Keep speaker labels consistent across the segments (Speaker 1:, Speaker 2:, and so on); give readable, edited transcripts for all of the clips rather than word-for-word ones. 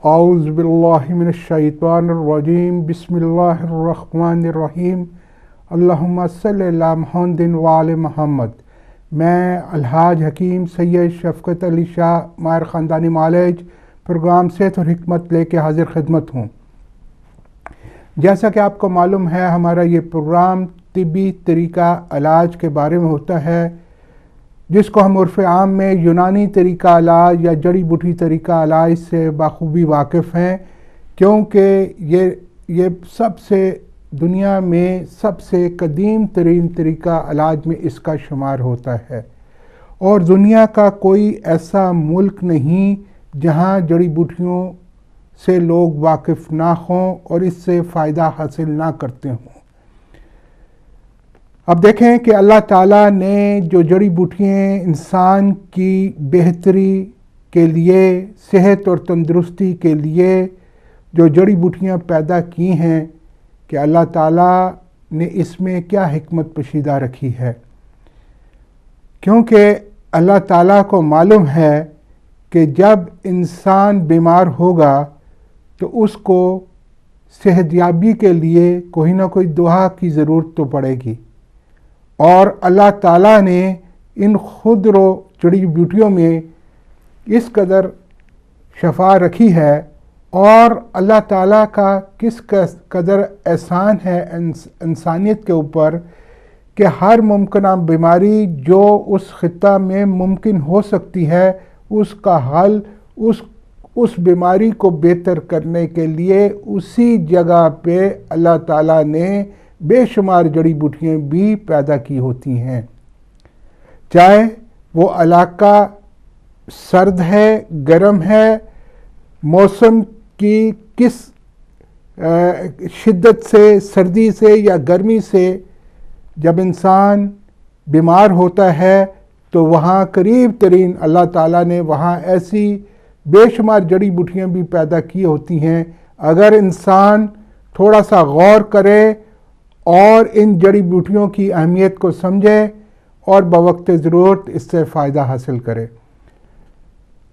Speaker 1: اعوذ باللہ من الشیطان الرجیم بسم اللہ الرحمن الرحیم اللہم صلی علی محمد وآل محمد۔ میں الحاج حکیم سید شفقت علی شاہ ماہر خاندانی معالج پروگرام صحت اور حکمت لے کے حاضر خدمت ہوں۔ جیسا کہ آپ کو معلوم ہے، ہمارا یہ پروگرام طبی طریقہ علاج کے بارے میں ہوتا ہے، جس کو ہم عرف عام میں یونانی طریقہ علاج یا جڑی بوٹی طریقہ علاج سے بخوبی واقف ہیں، کیونکہ یہ سب سے دنیا میں سب سے قدیم ترین طریقہ علاج میں اس کا شمار ہوتا ہے، اور دنیا کا کوئی ایسا ملک نہیں جہاں جڑی بوٹیوں سے لوگ واقف نہ ہوں اور اس سے فائدہ حاصل نہ کرتے ہوں۔ اب دیکھیں کہ اللہ تعالیٰ نے جو جڑی بوٹیاں انسان کی بہتری کے لیے، صحت اور تندرستی کے لیے جو جڑی بوٹیاں پیدا کی ہیں، کہ اللہ تعالیٰ نے اس میں کیا حکمت پوشیدہ رکھی ہے، کیونکہ اللہ تعالیٰ کو معلوم ہے کہ جب انسان بیمار ہوگا تو اس کو صحت یابی کے لیے کوئی نہ کوئی دعا کی ضرورت تو پڑے گی، اور اللہ تعالیٰ نے ان خودرو جڑی بوٹیوں میں اس قدر شفا رکھی ہے، اور اللہ تعالیٰ کا کس قدر احسان ہے انسانیت کے اوپر کہ ہر ممکنہ بیماری جو اس خطہ میں ممکن ہو سکتی ہے، اس کا حل اس بیماری کو بہتر کرنے کے لیے اسی جگہ پہ اللہ تعالیٰ نے بے شمار جڑی بوٹیاں بھی پیدا کی ہوتی ہیں، چاہے وہ علاقہ سرد ہے، گرم ہے، موسم کی کس شدت سے، سردی سے یا گرمی سے جب انسان بیمار ہوتا ہے تو وہاں قریب ترین اللہ تعالیٰ نے وہاں ایسی بے شمار جڑی بوٹیاں بھی پیدا کی ہوتی ہیں۔ اگر انسان تھوڑا سا غور کرے اور ان جڑی بوٹیوں کی اہمیت کو سمجھے اور بوقت ضرورت اس سے فائدہ حاصل کرے۔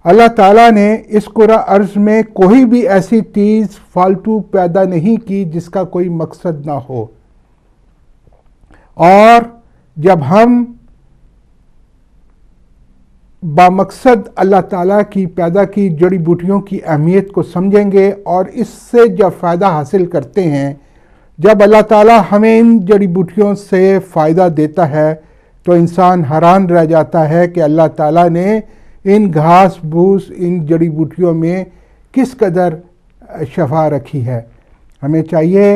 Speaker 1: اللہ تعالیٰ نے اس کرہ ارض میں کوئی بھی ایسی چیز فالتو پیدا نہیں کی جس کا کوئی مقصد نہ ہو، اور جب ہم بامقصد اللہ تعالیٰ کی پیدا کی جڑی بوٹیوں کی اہمیت کو سمجھیں گے اور اس سے جب فائدہ حاصل کرتے ہیں، جب اللہ تعالیٰ ہمیں ان جڑی بوٹیوں سے فائدہ دیتا ہے تو انسان حیران رہ جاتا ہے کہ اللہ تعالیٰ نے ان گھاس بھوس، ان جڑی بوٹیوں میں کس قدر شفا رکھی ہے۔ ہمیں چاہیے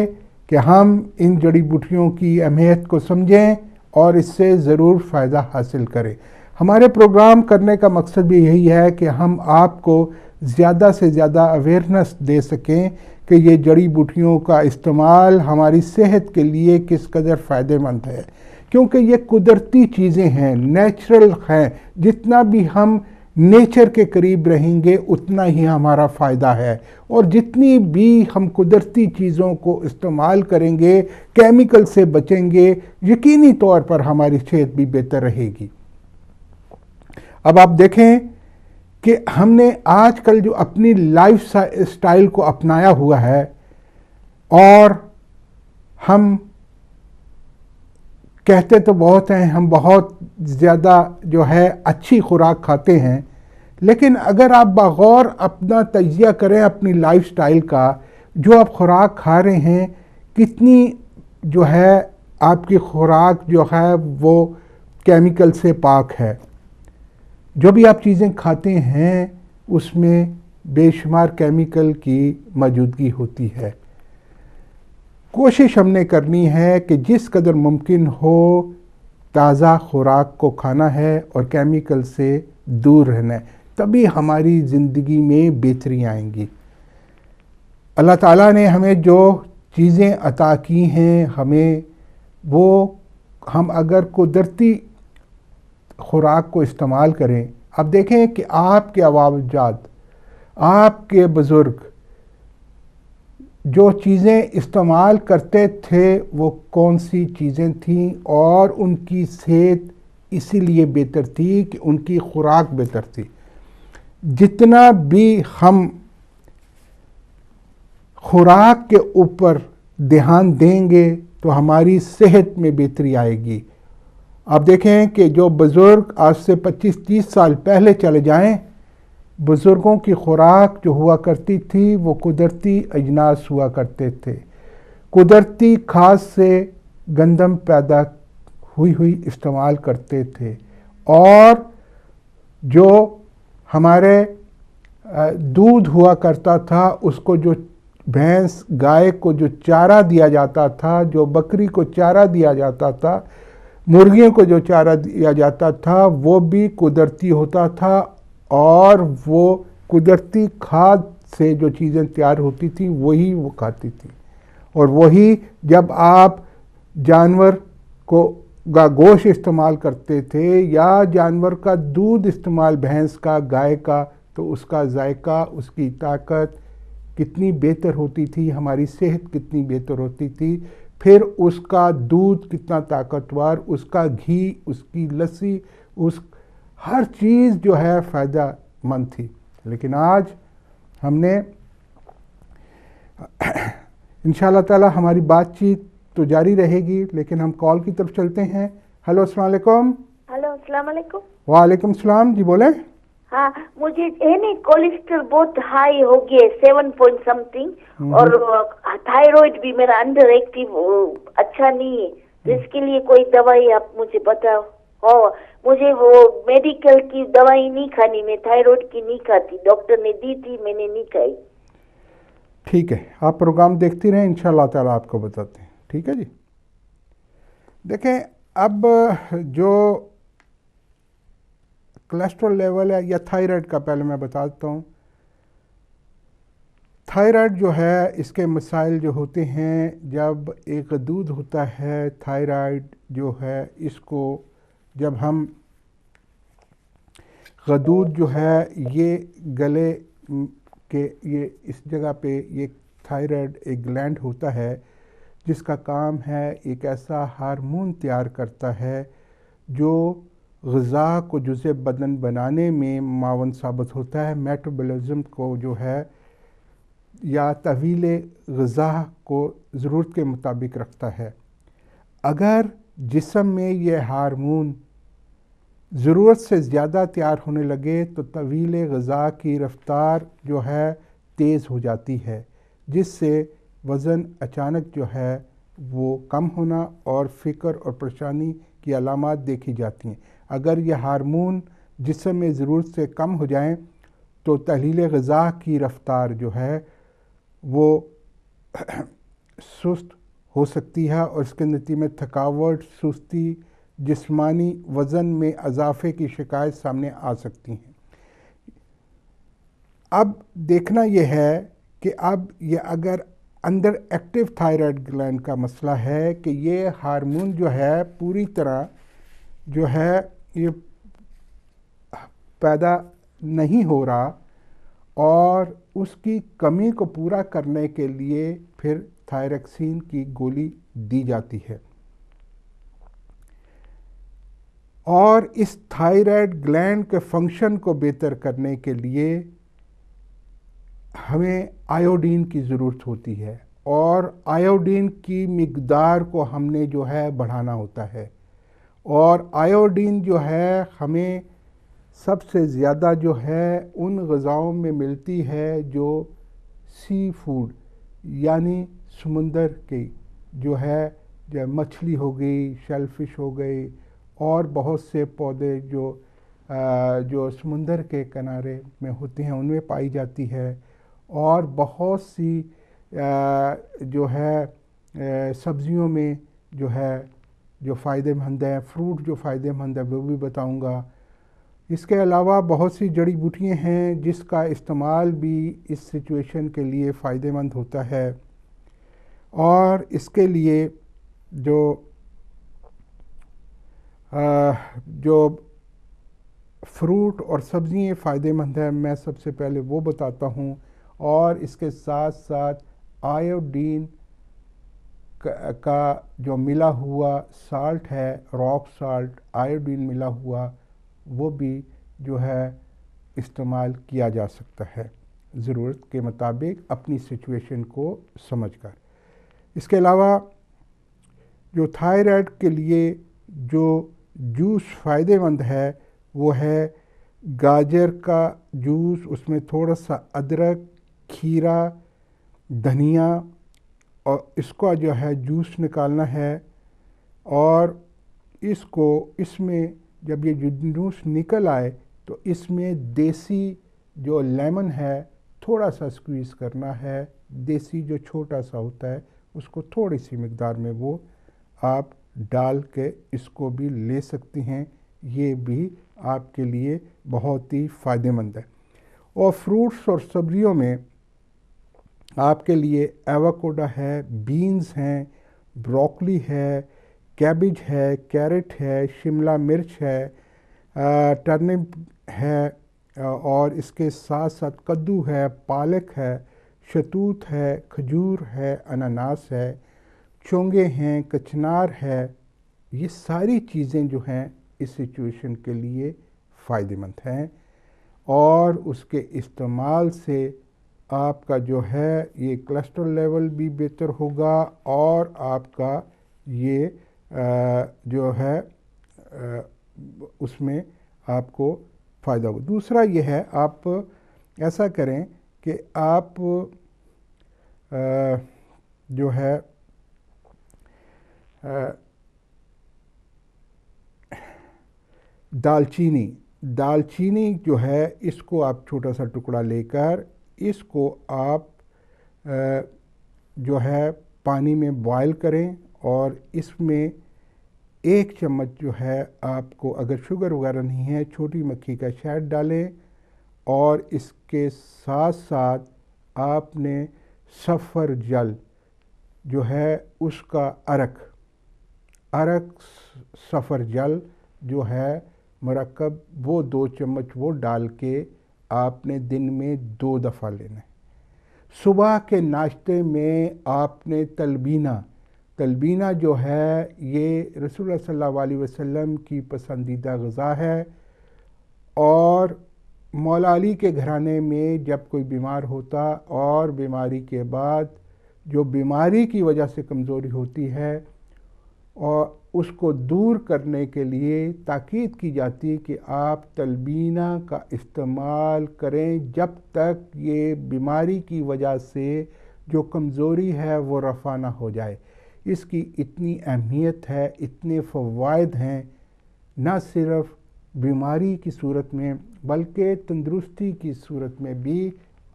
Speaker 1: کہ ہم ان جڑی بوٹیوں کی اہمیت کو سمجھیں اور اس سے ضرور فائدہ حاصل کریں۔ ہمارے پروگرام کرنے کا مقصد بھی یہی ہے کہ ہم آپ کو زیادہ سے زیادہ اویئرنس دے سکیں کہ یہ جڑی بوٹیوں کا استعمال ہماری صحت کے لیے کس قدر فائدہ مند ہے، کیونکہ یہ قدرتی چیزیں ہیں، نیچرل ہیں۔ جتنا بھی ہم نیچر کے قریب رہیں گے اتنا ہی ہمارا فائدہ ہے، اور جتنی بھی ہم قدرتی چیزوں کو استعمال کریں گے، کیمیکل سے بچیں گے، یقینی طور پر ہماری صحت بھی بہتر رہے گی۔ اب آپ دیکھیں کہ ہم نے آج کل جو اپنی لائف سٹائل کو اپنایا ہوا ہے، اور ہم کہتے تو بہت ہیں، ہم بہت زیادہ جو ہے اچھی خوراک کھاتے ہیں، لیکن اگر آپ بغور اپنا تجزیہ کریں اپنی لائف سٹائل کا، جو آپ خوراک کھا رہے ہیں کتنی جو ہے آپ کی خوراک جو ہے وہ کیمیکل سے پاک ہے۔ جو بھی آپ چیزیں کھاتے ہیں اس میں بے شمار کیمیکل کی موجودگی ہوتی ہے۔ کوشش ہم نے کرنی ہے کہ جس قدر ممکن ہو تازہ خوراک کو کھانا ہے اور کیمیکل سے دور رہنا ہے، تبھی ہماری زندگی میں بہتری آئیں گی۔ اللہ تعالیٰ نے ہمیں جو چیزیں عطا کی ہیں، ہم اگر قدرتی خوراک کو استعمال کریں۔ اب دیکھیں کہ آپ کے آباء و اجداد، آپ کے بزرگ جو چیزیں استعمال کرتے تھے وہ کون سی چیزیں تھیں، اور ان کی صحت اسی لیے بہتر تھی کہ ان کی خوراک بہتر تھی۔ جتنا بھی ہم خوراک کے اوپر دھیان دیں گے تو ہماری صحت میں بہتری آئے گی۔ آپ دیکھیں کہ جو بزرگ آج سے 25-30 سال پہلے چلے جائیں، بزرگوں کی خوراک جو ہوا کرتی تھی وہ قدرتی اجناس ہوا کرتے تھے، قدرتی کھاد سے گندم پیدا ہوئی استعمال کرتے تھے، اور جو ہمارے دودھ ہوا کرتا تھا اس کو جو بھینس گائے کو جو چارہ دیا جاتا تھا، جو بکری کو چارہ دیا جاتا تھا، مرغیوں کو جو چارہ دیا جاتا تھا، وہ بھی قدرتی ہوتا تھا، اور وہ قدرتی کھاد سے جو چیزیں تیار ہوتی تھیں وہی وہ کھاتی تھی۔ اور وہی جب آپ جانور کا گوشت استعمال کرتے تھے یا جانور کا دودھ استعمال، بھینس کا، گائے کا، تو اس کا ذائقہ، اس کی طاقت کتنی بہتر ہوتی تھی، ہماری صحت کتنی بہتر ہوتی تھی، پھر اس کا دودھ کتنا طاقتور، اس کا گھی، اس کی لسی، ہر چیز جو ہے فائدہ مند تھی۔ لیکن آج ہم نے انشاءاللہ تعالی ہماری بات چیت تو جاری رہے گی، لیکن ہم کال کی طرف چلتے ہیں۔ ہیلو، السلام علیکم۔
Speaker 2: ہلو، السلام علیکم۔
Speaker 1: وعلیکم السلام، جی بولیں۔
Speaker 2: ہاں، مجھے ہے نا کولیسٹرول بہت ہائی ہو گیا، 7 پوائنٹ سم تھنگ، اور تھائرائڈ بھی میرا انڈر ایکٹیو اچھا نہیں ہے، تو اس کے لیے کوئی دوائی آپ مجھے بتاؤ۔ مجھے وہ میڈیکل کی دوائی نہیں کھانی، میں تھائرائڈ کی نہیں کھاتی، ڈاکٹر نے دی تھی، میں نے نہیں کھائی۔
Speaker 1: ٹھیک ہے، آپ پروگرام دیکھتی رہیں، انشاءاللہ تعالیٰ آپ کو بتاتے ہیں، ٹھیک ہے جی۔ دیکھیں، اب جو کولیسٹرول لیول ہے یا تھائرائڈ کا پہلے میں بتا دیتا ہوں۔ تھائرائڈ جو ہے، اس کے مسائل جو ہوتے ہیں، جب ایک غدود ہوتا ہے تھائرائڈ جو ہے، اس کو جب ہم غدود جو ہے یہ گلے کے یہ اس جگہ پہ یہ تھائرائڈ ایک گلینڈ ہوتا ہے جس کا کام ہے ایک ایسا ہارمون تیار کرتا ہے جو غذا کو جزء بدن بنانے میں معاون ثابت ہوتا ہے، میٹابولزم کو جو ہے یا تحویل غذا کو ضرورت کے مطابق رکھتا ہے۔ اگر جسم میں یہ ہارمون ضرورت سے زیادہ تیار ہونے لگے تو تحویل غذا کی رفتار جو ہے تیز ہو جاتی ہے، جس سے وزن اچانک جو ہے وہ کم ہونا اور فکر اور پریشانی کی علامات دیکھی جاتی ہیں۔ اگر یہ ہارمون جسم میں ضرورت سے کم ہو جائیں تو تحلیل غذا کی رفتار جو ہے وہ سست ہو سکتی ہے، اور اس کے نتیجے میں تھکاوٹ، سستی، جسمانی وزن میں اضافے کی شکایت سامنے آ سکتی ہیں۔ اب دیکھنا یہ ہے کہ اب یہ اگر اندر ایکٹیو تھائرائڈ گلینڈ کا مسئلہ ہے کہ یہ ہارمون جو ہے پوری طرح جو ہے یہ پیدا نہیں ہو رہا، اور اس کی کمی کو پورا کرنے کے لیے پھر تھائریکسین کی گولی دی جاتی ہے، اور اس تھائرائڈ گلینڈ کے فنکشن کو بہتر کرنے کے لیے ہمیں آیوڈین کی ضرورت ہوتی ہے، اور آیوڈین کی مقدار کو ہم نے جو ہے بڑھانا ہوتا ہے، اور آیوڈین جو ہے ہمیں سب سے زیادہ جو ہے ان غذاؤں میں ملتی ہے جو سی فوڈ یعنی سمندر کی جو ہے، جو مچھلی ہو گئی، شیل فش ہو گئی، اور بہت سے پودے جو سمندر کے کنارے میں ہوتے ہیں ان میں پائی جاتی ہے، اور بہت سی جو ہے سبزیوں میں جو ہے جو فائدہ مند ہے، فروٹ جو فائدہ مند ہے وہ بھی بتاؤں گا۔ اس کے علاوہ بہت سی جڑی بوٹیاں ہیں جس کا استعمال بھی اس سچویشن کے لیے فائدہ مند ہوتا ہے، اور اس کے لیے جو فروٹ اور سبزیاں فائدہ مند ہیں میں سب سے پہلے وہ بتاتا ہوں، اور اس کے ساتھ ساتھ آیوڈین کا جو ملا ہوا سالٹ ہے، راک سالٹ، آیوڈین ملا ہوا، وہ بھی جو ہے استعمال کیا جا سکتا ہے۔ ضرورت کے مطابق اپنی سچویشن کو سمجھ کر. اس کے علاوہ جو تھائرائڈ کے لیے جو جوس فائدہ مند ہے وہ ہے گاجر کا جوس. اس میں تھوڑا سا ادرک، کھیرا، دھنیا، اور اس کا جو ہے جوس نکالنا ہے، اور اس میں جب یہ جوس نکل آئے تو اس میں دیسی جو لیمن ہے تھوڑا سا سکویز کرنا ہے. دیسی جو چھوٹا سا ہوتا ہے اس کو تھوڑی سی مقدار میں وہ آپ ڈال کے اس کو بھی لے سکتی ہیں. یہ بھی آپ کے لیے بہت ہی فائدہ مند ہے. اور فروٹس اور سبزیوں میں آپ کے لیے ایووکیڈو ہے، بینز ہیں، بروکلی ہے، کیبج ہے، کیرٹ ہے، شملہ مرچ ہے، ٹرنپ ہے، اور اس کے ساتھ ساتھ کدو ہے، پالک ہے، شتوت ہے، کھجور ہے، اناناس ہے، چونگے ہیں، کچنار ہے. یہ ساری چیزیں جو ہیں اس سچویشن کے لیے فائدہ مند ہیں، اور اس کے استعمال سے آپ کا جو ہے یہ کولیسٹرول لیول بھی بہتر ہوگا، اور آپ کا یہ جو ہے اس میں آپ کو فائدہ ہوگا. دوسرا یہ ہے آپ ایسا کریں کہ آپ جو ہے دالچینی جو ہے اس کو آپ چھوٹا سا ٹکڑا لے کر اس کو آپ جو ہے پانی میں بوائل کریں، اور اس میں 1 چمچ جو ہے آپ کو اگر شوگر وغیرہ نہیں ہے چھوٹی مکھی کا شہد ڈالیں، اور اس کے ساتھ ساتھ آپ نے سفر جل جو ہے اس کا عرق سفر جل جو ہے مرکب وہ 2 چمچ وہ ڈال کے آپ نے دن میں 2 دفعہ لینا ہے. صبح کے ناشتے میں آپ نے تلبینہ جو ہے یہ رسول اللہ صلی اللہ علیہ وسلم کی پسندیدہ غذا ہے، اور مولا علی کے گھرانے میں جب کوئی بیمار ہوتا اور بیماری کے بعد جو بیماری کی وجہ سے کمزوری ہوتی ہے اور اس کو دور کرنے کے لیے تاکید کی جاتی کہ آپ تلبینہ کا استعمال کریں جب تک یہ بیماری کی وجہ سے جو کمزوری ہے وہ رفع نہ ہو جائے. اس کی اتنی اہمیت ہے، اتنے فوائد ہیں، نہ صرف بیماری کی صورت میں بلکہ تندرستی کی صورت میں بھی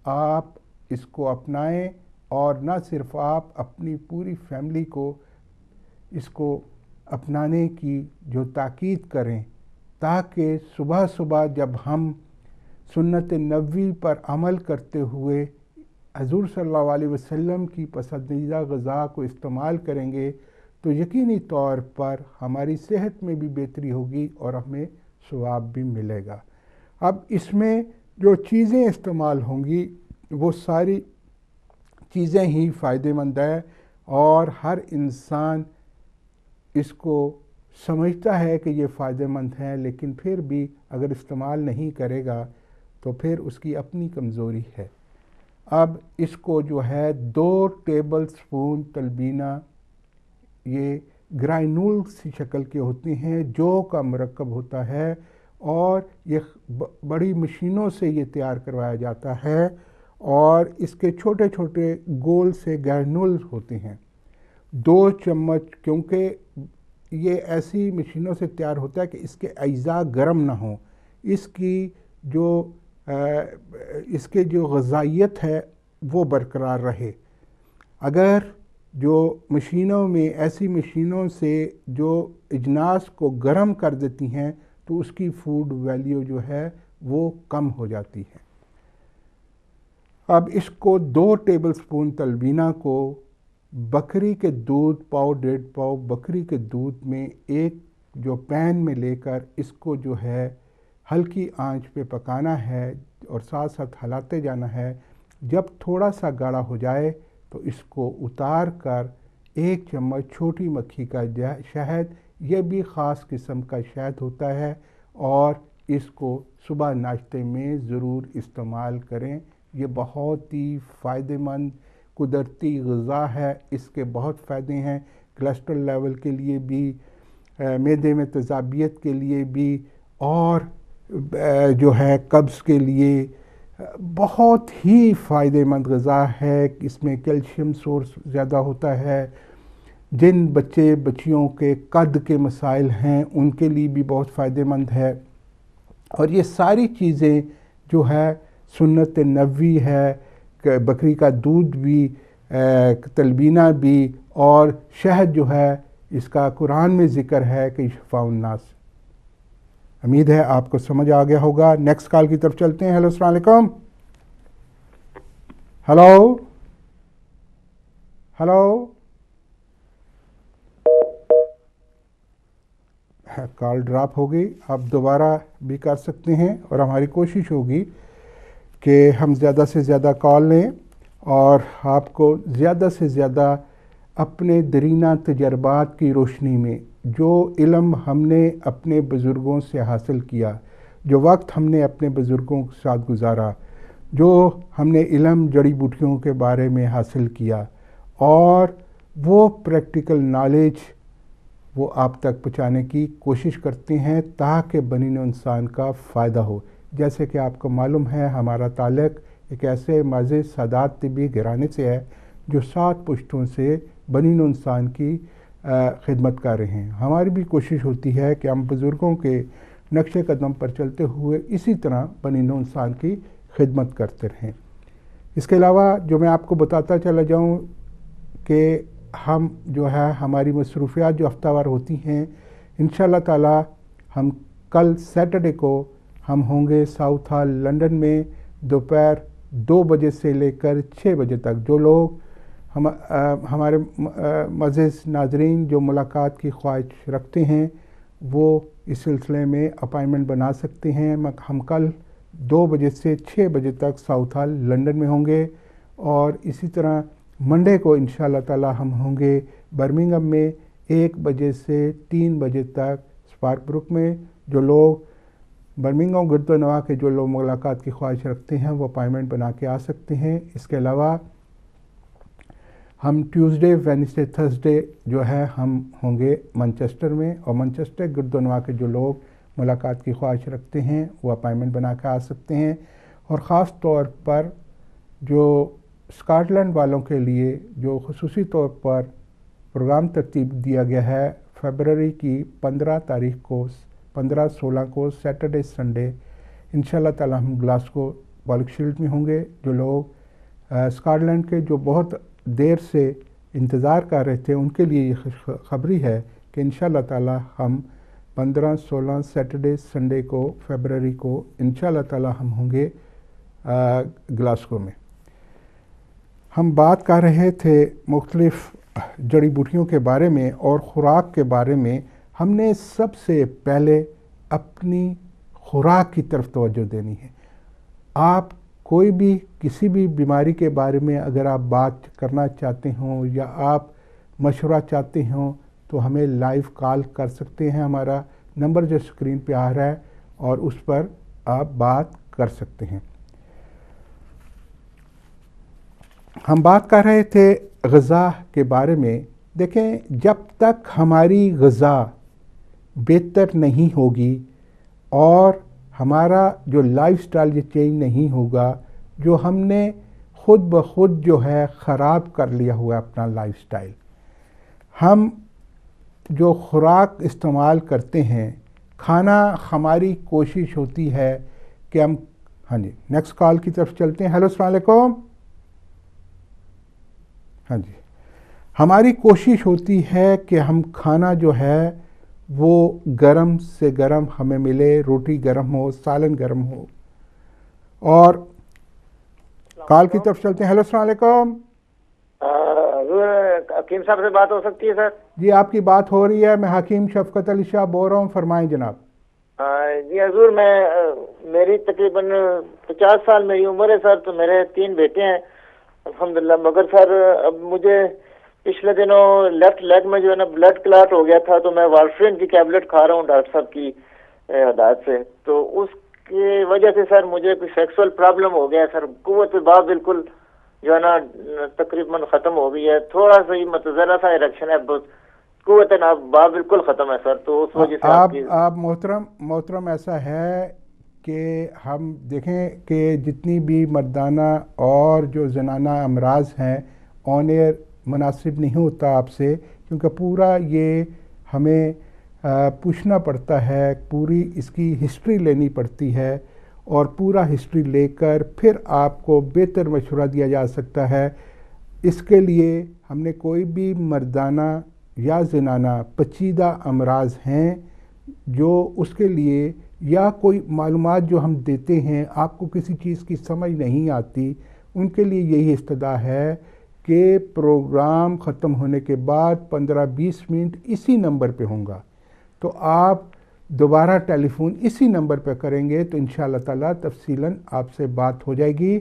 Speaker 1: آپ اس کو اپنائیں، اور نہ صرف آپ اپنی پوری فیملی کو اس کو اپنانے کی جو تاکید کریں، تاکہ صبح صبح جب ہم سنت نبوی پر عمل کرتے ہوئے حضور صلی اللہ علیہ وسلم کی پسندیدہ غذا کو استعمال کریں گے تو یقینی طور پر ہماری صحت میں بھی بہتری ہوگی اور ہمیں ثواب بھی ملے گا. اب اس میں جو چیزیں استعمال ہوں گی وہ ساری چیزیں ہی فائدہ مند ہیں، اور ہر انسان اس کو سمجھتا ہے کہ یہ فائدہ مند ہیں، لیکن پھر بھی اگر استعمال نہیں کرے گا تو پھر اس کی اپنی کمزوری ہے. اب اس کو جو ہے 2 ٹیبل سپون تلبینہ، یہ گرائنول سی شکل کے ہوتی ہیں، جو کا مرکب ہوتا ہے، اور یہ بڑی مشینوں سے یہ تیار کروایا جاتا ہے، اور اس کے چھوٹے چھوٹے گول سے گرائنول ہوتے ہیں. 2 چمچ، کیونکہ یہ ایسی مشینوں سے تیار ہوتا ہے کہ اس کے اجزاء گرم نہ ہوں، اس کے جو غذائیت ہے وہ برقرار رہے. اگر جو مشینوں میں ایسی مشینوں سے جو اجناس کو گرم کر دیتی ہیں تو اس کی فوڈ ویلیو جو ہے وہ کم ہو جاتی ہے. اب اس کو 2 ٹیبل سپون تلبینہ کو بکری کے دودھ 1.5 پاؤ بکری کے دودھ میں ایک جو پین میں لے کر اس کو جو ہے ہلکی آنچ پہ پکانا ہے اور ساتھ ساتھ ہلاتے جانا ہے. جب تھوڑا سا گاڑھا ہو جائے تو اس کو اتار کر 1 چمچ چھوٹی مکھی کا شہد، یہ بھی خاص قسم کا شہد ہوتا ہے، اور اس کو صبح ناشتے میں ضرور استعمال کریں. یہ بہت ہی فائدہ مند قدرتی غذا ہے. اس کے بہت فائدے ہیں کولیسٹرول لیول کے لیے بھی, معدے میں تیزابیت کے لیے بھی, اور جو ہے قبض کے لیے بہت ہی فائدہ مند غذا ہے. اس میں کیلشیم سورس زیادہ ہوتا ہے. جن بچیوں کے قد کے مسائل ہیں ان کے لیے بھی بہت فائدہ مند ہے. اور یہ ساری چیزیں جو ہے سنت نبوی ہے, کہ بکری کا دودھ بھی, تلبینہ بھی, اور شہد جو ہے اس کا قرآن میں ذکر ہے کہ شفاء الناس. امید ہے آپ کو سمجھ آ گیا ہوگا. نیکسٹ کال کی طرف چلتے ہیں. ہیلو السلام علیکم. ہیلو ہیلو, کال ڈراپ ہو گئی. آپ دوبارہ بھی کر سکتے ہیں, اور ہماری کوشش ہوگی کہ ہم زیادہ سے زیادہ کال لیں اور آپ کو زیادہ سے زیادہ اپنے درینہ تجربات کی روشنی میں جو علم ہم نے اپنے بزرگوں سے حاصل کیا, جو وقت ہم نے اپنے بزرگوں کے ساتھ گزارا, جو ہم نے علم جڑی بوٹیوں کے بارے میں حاصل کیا, اور وہ پریکٹیکل نالج وہ آپ تک پہنچانے کی کوشش کرتے ہیں تاکہ بنی نوع انسان کا فائدہ ہو. جیسے کہ آپ کو معلوم ہے ہمارا تعلق ایک ایسے معزز سادات طبی گھرانے سے ہے جو 7 پشتوں سے بنی نوع انسان کی خدمت کر رہے ہیں. ہماری بھی کوشش ہوتی ہے کہ ہم بزرگوں کے نقش قدم پر چلتے ہوئے اسی طرح بنی نوع انسان کی خدمت کرتے رہیں. اس کے علاوہ جو میں آپ کو بتاتا چلا جاؤں کہ ہم جو ہے ہماری مصروفیات جو ہفتہ وار ہوتی ہیں, انشاءاللہ تعالی ہم کل سیٹرڈے کو ہم ہوں گے ساؤتھ ہال لنڈن میں دوپہر 2 بجے سے لے کر 6 بجے تک. جو لوگ ہمارے معزز ناظرین جو ملاقات کی خواہش رکھتے ہیں وہ اس سلسلے میں اپائنٹمنٹ بنا سکتے ہیں. ہم کل 2 بجے سے 6 بجے تک ساؤتھ ہال لنڈن میں ہوں گے, اور اسی طرح منڈے کو انشاءاللہ تعالی ہم ہوں گے برمنگھم میں 1 بجے سے 3 بجے تک اسپارک بروک میں. جو لوگ برمنگھم گرد و نواح کے جو لوگ ملاقات کی خواہش رکھتے ہیں وہ اپائنٹمنٹ بنا کے آ سکتے ہیں. اس کے علاوہ ہم ٹیوزڈے وینسڈے تھرسڈے جو ہے ہم ہوں گے منچسٹر میں, اور منچسٹر گرد و نواح کے جو لوگ ملاقات کی خواہش رکھتے ہیں وہ اپائنٹمنٹ بنا کے آ سکتے ہیں. اور خاص طور پر جو اسکاٹ لینڈ والوں کے لیے جو خصوصی طور پر پروگرام ترتیب دیا گیا ہے فیبرری کی 15 تاریخ کو 15-16 کو سیٹرڈے سنڈے انشاءاللہ تعالی ہم گلاسگو بالک شیلڈ میں ہوں گے. جو لوگ اسکاٹ لینڈ کے جو بہت دیر سے انتظار کر رہے تھے ان کے لیے یہ خوشخبری ہے کہ انشاءاللہ تعالی ہم 15-16 سیٹرڈے سنڈے کو فیبرری کو انشاءاللہ تعالی ہم ہوں گے گلاسگو میں. ہم بات کر رہے تھے مختلف جڑی بوٹیوں کے بارے میں اور خوراک کے بارے میں. ہم نے سب سے پہلے اپنی خوراک کی طرف توجہ دینی ہے. آپ کوئی بھی کسی بھی بیماری کے بارے میں اگر آپ بات کرنا چاہتے ہوں یا آپ مشورہ چاہتے ہوں تو ہمیں لائیو کال کر سکتے ہیں. ہمارا نمبر جو اسکرین پہ آ رہا ہے اور اس پر آپ بات کر سکتے ہیں. ہم بات کر رہے تھے غذا کے بارے میں. دیکھیں جب تک ہماری غذا بہتر نہیں ہوگی اور ہمارا جو لائف سٹائل یہ چینج نہیں ہوگا, جو ہم نے خود بخود جو ہے خراب کر لیا ہوا اپنا لائف سٹائل. ہم جو خوراک استعمال کرتے ہیں کھانا, ہماری کوشش ہوتی ہے کہ ہم ہاں جی نیکسٹ کال کی طرف چلتے ہیں. ہیلو السلام علیکم. ہاں جی, ہماری کوشش ہوتی ہے کہ ہم کھانا جو ہے وہ گرم سے گرم ہمیں ملے, روٹی گرم ہو, سالن گرم ہو. اور کال کی طرف چلتے ہیں. ہیلو السلام علیکم.
Speaker 3: حکیم صاحب سے بات ہو سکتی ہے سر؟
Speaker 1: جی آپ کی بات ہو رہی ہے. میں حکیم شفقت علی شاہ بول رہا ہوں, فرمائیں جناب.
Speaker 3: جی حضور, میری تقریباً 50 سال میری عمر ہے سر. تو میرے 3 بیٹے ہیں الحمدللہ. مگر سر اب مجھے پچھلے دنوں لیفٹ لیگ میں جو ہے نا بلڈ کلاٹ ہو گیا تھا, تو میں وارفرین کی ٹیبلٹ کھا رہا ہوں ڈاکٹر صاحب کی ہدایت سے. تو اس کی وجہ سے سر مجھے کوئی سیکسول پرابلم ہو گیا ہے سر. قوت باب بالکل جو ہے نا تقریباً ختم ہو گئی ہے. تھوڑا سا ہی مطلب ذرا سا اریکشن ہے, قوت نا باب بالکل ختم ہے سر. تو اس وجہ سے
Speaker 1: آپ محترم ایسا ہے کہ ہم دیکھیں کہ جتنی بھی مردانہ اور جو زنانہ امراض ہیں آن ایئر مناسب نہیں ہوتا آپ سے, کیونکہ پورا یہ ہمیں پوچھنا پڑتا ہے, پوری اس کی ہسٹری لینی پڑتی ہے, اور پورا ہسٹری لے کر پھر آپ کو بہتر مشورہ دیا جا سکتا ہے. اس کے لیے ہم نے کوئی بھی مردانہ یا زنانہ پیچیدہ امراض ہیں جو اس کے لیے یا کوئی معلومات جو ہم دیتے ہیں آپ کو کسی چیز کی سمجھ نہیں آتی, ان کے لیے یہی استدعا ہے کہ پروگرام ختم ہونے کے بعد 15-20 منٹ اسی نمبر پہ ہوں گا, تو آپ دوبارہ ٹیلی فون اسی نمبر پہ کریں گے تو انشاءاللہ تعالیٰ تفصیلاً آپ سے بات ہو جائے گی.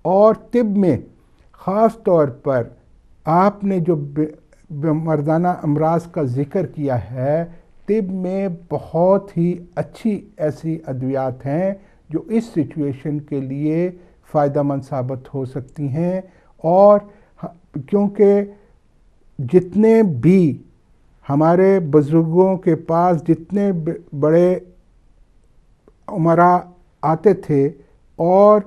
Speaker 1: اور طب میں خاص طور پر آپ نے جو مردانہ امراض کا ذکر کیا ہے, طب میں بہت ہی اچھی ایسی ادویات ہیں جو اس سچویشن کے لیے فائدہ مند ثابت ہو سکتی ہیں. اور کیونکہ جتنے بھی ہمارے بزرگوں کے پاس جتنے بڑے عمرا آتے تھے, اور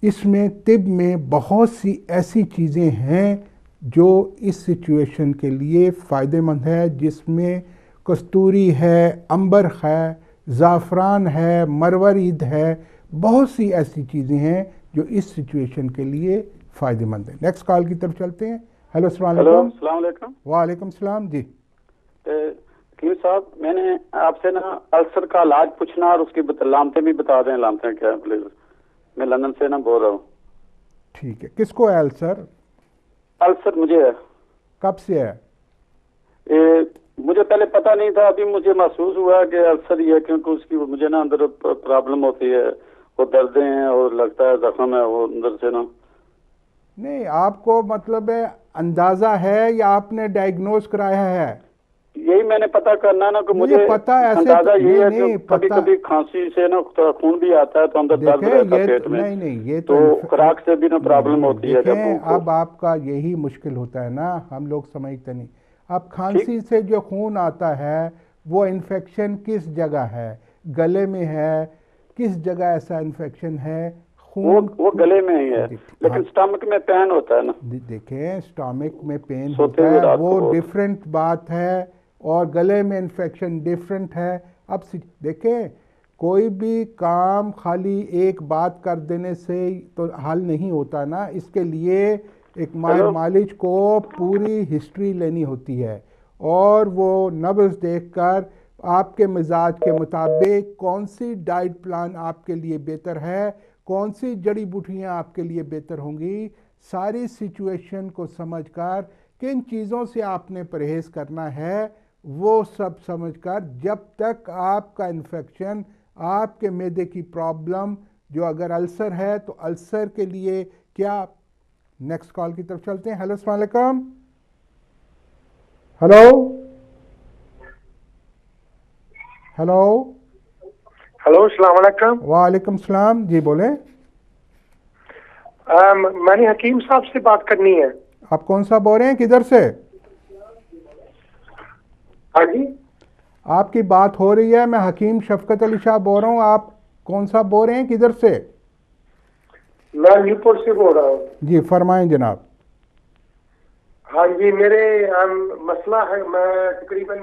Speaker 1: اس میں طب میں بہت سی ایسی چیزیں ہیں جو اس سچویشن کے لیے فائدہ مند ہے, جس میں کستوری ہے, امبر ہے, زعفران ہے, مروارید ہے, بہت سی ایسی چیزیں ہیں جو اس سچویشن کے لیے فائدہ مند ہیں. نیکسٹ کال کی طرف چلتے ہیں. ہیلو السلام علیکم.
Speaker 4: السلام علیکم.
Speaker 1: وعلیکم السلام. جی
Speaker 4: حکیم صاحب, میں نے آپ سے نا السر کا علاج پوچھنا اور اس کی علامتیں بھی بتا دیں. علامتیں کیا ہیں پلیز؟ میں لندن سے نا بول رہا ہوں.
Speaker 1: ٹھیک ہے. کس کو ہے السر؟
Speaker 4: السر مجھے ہے.
Speaker 1: کب سے ہے؟
Speaker 4: مجھے پہلے پتہ نہیں تھا, ابھی مجھے محسوس ہوا کہ السر ہی ہے, کیونکہ اس کی مجھے نا اندر پرابلم ہوتی ہے, وہ دردیں ہیں اور لگتا ہے زخم ہے وہ اندر سے نا.
Speaker 1: نہیں, آپ کو مطلب ہے اندازہ ہے یا آپ نے ڈائیگنوز کرایا ہے؟
Speaker 4: یہی میں نے پتا کرنا نا کہ مجھے اندازہ یہی ہے کہ کبھی کبھی کھانسی سے نا خون بھی آتا ہے تو اندر درد رہتا ہے پیٹ میں.
Speaker 1: نہیں, یہ
Speaker 4: تو خوراک سے بھی نا پرابلم ہوتی ہے.
Speaker 1: اب آپ کا یہی مشکل ہوتا ہے نا, ہم لوگ سمجھتے نہیں. اب کھانسی سے جو خون آتا ہے وہ انفیکشن کس جگہ ہے؟ گلے میں ہے, کس جگہ ایسا انفیکشن ہے؟
Speaker 4: وہ گلے میں ہی ہے, لیکن سٹامک میں پین ہوتا ہے نا.
Speaker 1: دیکھیں, سٹامک میں پین ہوتا ہے وہ ڈیفرنٹ بات ہے, اور گلے میں انفیکشن ڈیفرنٹ ہے. اب دیکھیں, کوئی بھی کام خالی ایک بات کر دینے سے تو حل نہیں ہوتا نا, اس کے لیے ایک ماہر معالج کو پوری ہسٹری لینی ہوتی ہے, اور وہ نبض دیکھ کر آپ کے مزاج کے مطابق کون سی ڈائٹ پلان آپ کے لیے بہتر ہے, کون سی جڑی بوٹیاں آپ کے لیے بہتر ہوں گی, ساری سچویشن کو سمجھ کر کن چیزوں سے آپ نے پرہیز کرنا ہے, وہ سب سمجھ کر, جب تک آپ کا انفیکشن, آپ کے معدے کی پرابلم جو اگر السر ہے تو السر کے لیے کیا. نیکسٹ کال کی طرف چلتے ہیں. ہیلو السلام علیکم. ہیلو
Speaker 5: السلام علیکم.
Speaker 1: وعلیکم السلام. جی بولیں.
Speaker 5: میں نے حکیم صاحب سے بات کرنی ہے.
Speaker 1: آپ کون سا بول رہے ہیں, کدھر سے؟
Speaker 5: ہاں جی,
Speaker 1: آپ کی بات ہو رہی ہے. میں حکیم شفقت علی شاہ بول رہا ہوں. آپ کون سا بول رہے ہیں, کدھر سے؟
Speaker 5: میں نیوپور سے بول رہا ہوں.
Speaker 1: جی فرمائیں جناب.
Speaker 5: ہاں جی, میرے مسئلہ ہے, میں تقریباً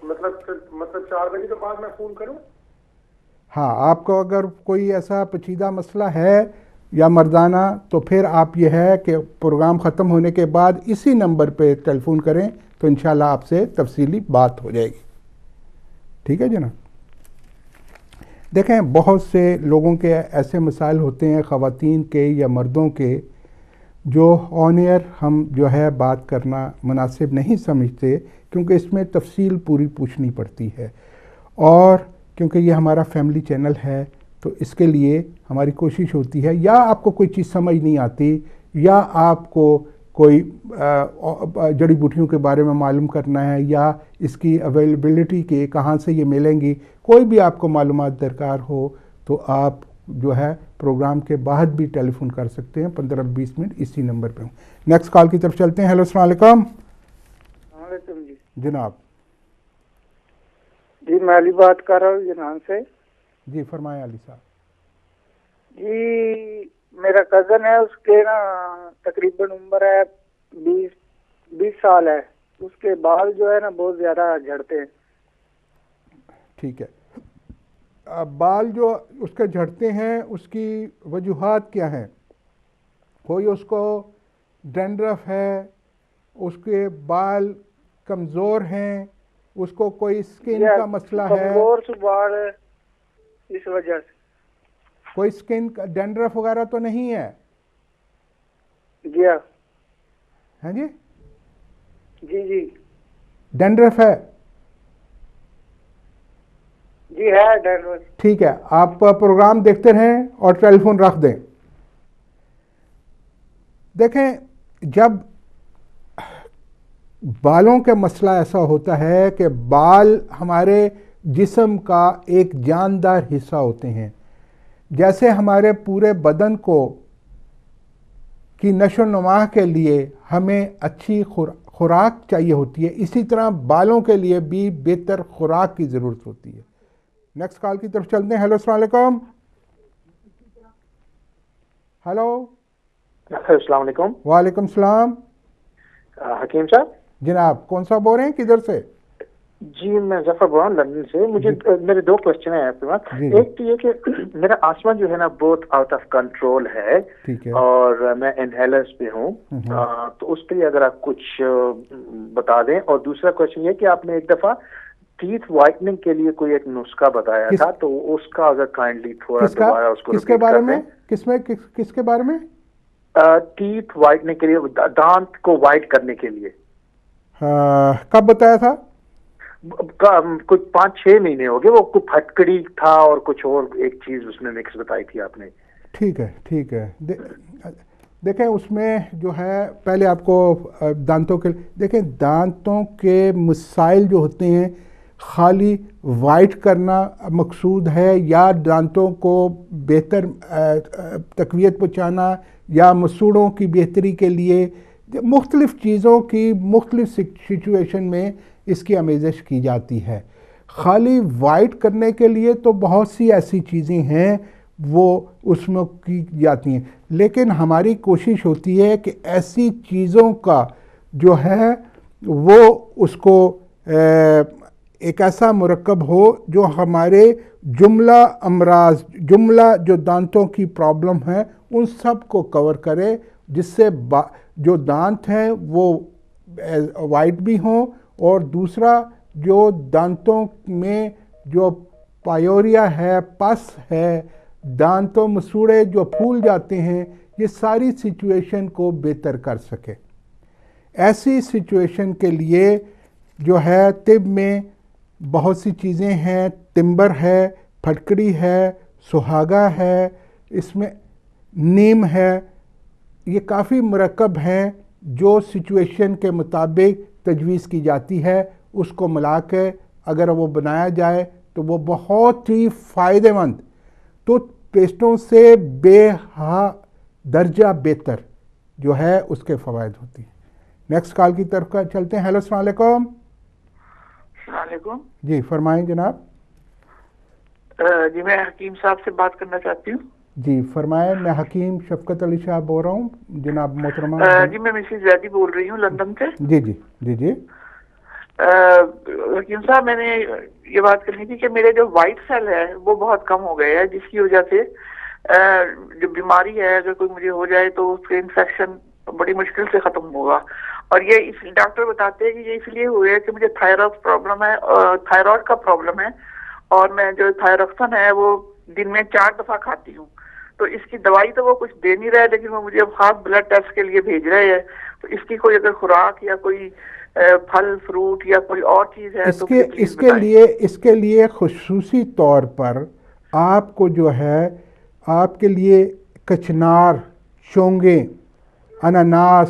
Speaker 5: مطلب 4 بجے کے بعد میں فون کروں؟
Speaker 1: ہاں, آپ کو اگر کوئی ایسا پیچیدہ مسئلہ ہے یا مردانہ, تو پھر آپ یہ ہے کہ پروگرام ختم ہونے کے بعد اسی نمبر پہ ٹیلی فون کریں تو انشاءاللہ آپ سے تفصیلی بات ہو جائے گی. ٹھیک ہے جناب. دیکھیں, بہت سے لوگوں کے ایسے مسائل ہوتے ہیں, خواتین کے یا مردوں کے, جو آن ایئر ہم جو ہے بات کرنا مناسب نہیں سمجھتے, کیونکہ اس میں تفصیل پوری پوچھنی پڑتی ہے, اور کیونکہ یہ ہمارا فیملی چینل ہے تو اس کے لیے ہماری کوشش ہوتی ہے, یا آپ کو کوئی چیز سمجھ نہیں آتی, یا آپ کو کوئی جڑی بوٹیوں کے بارے میں معلوم کرنا ہے یا اس کی اویلیبلٹی کے کہاں سے یہ ملیں گی، کوئی بھی آپ کو معلومات درکار ہو تو آپ جو ہے پروگرام کے بعد بھی ٹیلی فون کر سکتے ہیں 15-20 منٹ اسی نمبر پہ ہوں۔ نیکسٹ کال کی طرف چلتے ہیں۔ ہیلو السلام علیکم۔
Speaker 5: السلام علیکم جی۔
Speaker 1: جناب
Speaker 5: جی میں علی بات کر رہا ہوں یونان سے۔
Speaker 1: جی فرمائیں علی صاحب۔
Speaker 5: جی میرا کزن ہے، اس کے نا تقریباً عمر ہے 20 سال ہے، اس کے بال جو ہے نا بہت زیادہ جھڑتے ہیں۔
Speaker 1: ٹھیک ہے، بال جو اس کے جھڑتے ہیں اس کی وجوہات کیا ہیں؟ کوئی اس کو ڈینڈرف ہے، اس کے بال کمزور ہیں، اس کو کوئی اسکن کا مسئلہ ہے؟
Speaker 5: کمزور سے بال ہے اس وجہ سے۔
Speaker 1: کوئی اسکن کا ڈینڈرف وغیرہ تو نہیں ہے؟
Speaker 5: جی
Speaker 1: ہاں جی،
Speaker 5: جی
Speaker 1: ڈینڈرف ہے؟
Speaker 5: جی ہے ڈینڈرف۔
Speaker 1: ٹھیک ہے، آپ پروگرام دیکھتے رہیں اور ٹیلی فون رکھ دیں۔ دیکھیں، جب بالوں کا مسئلہ ایسا ہوتا ہے کہ بال ہمارے جسم کا ایک جاندار حصہ ہوتے ہیں، جیسے ہمارے پورے بدن کو کی نشو و نما کے لیے ہمیں اچھی خوراک چاہیے ہوتی ہے، اسی طرح بالوں کے لیے بھی بہتر خوراک کی ضرورت ہوتی ہے۔ نیکسٹ کال کی طرف چلتے ہیں۔ ہیلو السلام علیکم۔ ہیلو
Speaker 3: السلام علیکم۔
Speaker 1: وعلیکم السلام۔
Speaker 3: حکیم صاحب
Speaker 1: جناب کون سا بول رہے ہیں، کدھر سے؟
Speaker 3: جی میں ظفر بول رہا ہوں لندن سے۔ مجھے میرے 2 کوشچن ہیں آپ کے پاس۔ ایک تو یہ کہ میرا آسما جو ہے نا بہت آؤٹ آف کنٹرول ہے، اور میں انہیلرز پہ ہوں، تو اس پہ اگر آپ کچھ بتا دیں۔ اور دوسرا کوشچن یہ کہ آپ نے ایک دفعہ ٹیتھ وائٹننگ کے لیے کوئی ایک نسخہ بتایا تھا، تو اس کا اگر کائنڈلی تھوڑا دوبارہ اس کو
Speaker 1: کس کے بارے میں؟ کس کے بارے میں؟
Speaker 3: ٹیتھ وائٹنگ کے لیے، دانت کو وائٹ کرنے کے لیے۔
Speaker 1: کب بتایا تھا؟
Speaker 3: کچھ 5-6 مہینے ہو گئے۔ وہ کچھ پھٹکڑی تھا اور کچھ اور ایک چیز اس میں مکس بتائی تھی آپ نے۔
Speaker 1: ٹھیک ہے ٹھیک ہے، دیکھیں اس میں جو ہے پہلے آپ کو دانتوں کے دیکھیں، دانتوں کے مسائل جو ہوتے ہیں خالی وائٹ کرنا مقصود ہے یا دانتوں کو بہتر تقویت پہنچانا یا مسوڑوں کی بہتری کے لیے، مختلف چیزوں کی مختلف سچویشن میں اس کی آمیزش کی جاتی ہے۔ خالی وائٹ کرنے کے لیے تو بہت سی ایسی چیزیں ہیں وہ اس میں کی جاتی ہیں، لیکن ہماری کوشش ہوتی ہے کہ ایسی چیزوں کا جو ہے وہ اس کو ایک ایسا مرکب ہو جو ہمارے جملہ امراض، جملہ جو دانتوں کی پرابلم ہے ان سب کو کور کرے، جس سے جو دانت ہیں وہ وائٹ بھی ہوں، اور دوسرا جو دانتوں میں جو پایوریا ہے، پس ہے، دانتوں مسوڑے جو پھول جاتے ہیں، یہ ساری سچویشن کو بہتر کر سکے۔ ایسی سچویشن کے لیے جو ہے طب میں بہت سی چیزیں ہیں، تمبر ہے، پھٹکڑی ہے، سہاگا ہے، اس میں نیم ہے، یہ کافی مرکب ہیں جو سچویشن کے مطابق تجویز کی جاتی ہے۔ اس کو ملا کے اگر وہ بنایا جائے تو وہ بہت ہی فائدہ مند، ٹوتھ پیسٹوں سے بے درجہ بہتر جو ہے اس کے فوائد ہوتی ہیں۔ نیکسٹ کال کی طرف چلتے ہیں۔ ہیلو السلام علیکم۔
Speaker 6: السلام علیکم
Speaker 1: جی فرمائیں جناب۔
Speaker 6: جی میں حکیم صاحب سے بات کرنا چاہتی ہوں۔
Speaker 1: جی فرمائیں، میں حکیم شفقت علی شاہ بول رہا ہوں جناب محترمہ۔
Speaker 6: جی میں مسز زیدی بول رہی ہوں لندن سے۔
Speaker 1: جی جی جی جی
Speaker 6: حکیم صاحب میں نے یہ بات کرنی تھی کہ میرے جو وائٹ سیل ہے وہ بہت کم ہو گئے ہیں، جس کی وجہ سے جو بیماری ہے اگر کوئی مجھے ہو جائے تو اس کے انفیکشن بڑی مشکل سے ختم ہوگا، اور یہ ڈاکٹر بتاتے ہیں کہ یہ اس لیے ہوئے کہ مجھے تھائرائڈ پرابلم ہے، تھائرائڈ کا پرابلم ہے، اور میں جو تھائروکسن ہے وہ دن میں 4 دفعہ کھاتی ہوں، تو اس کی دوائی تو وہ کچھ دے نہیں رہے، لیکن وہ مجھے خاص بلڈ ٹیسٹ کے لیے بھیج رہے ہیں، تو اس کی کوئی اگر خوراک یا کوئی پھل فروٹ یا کوئی اور چیز ہے تو
Speaker 1: اس کے لیے خصوصی طور پر آپ کو جو ہے آپ کے لیے کچنار، چونگے، اناناس،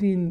Speaker 1: 3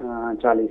Speaker 7: 40।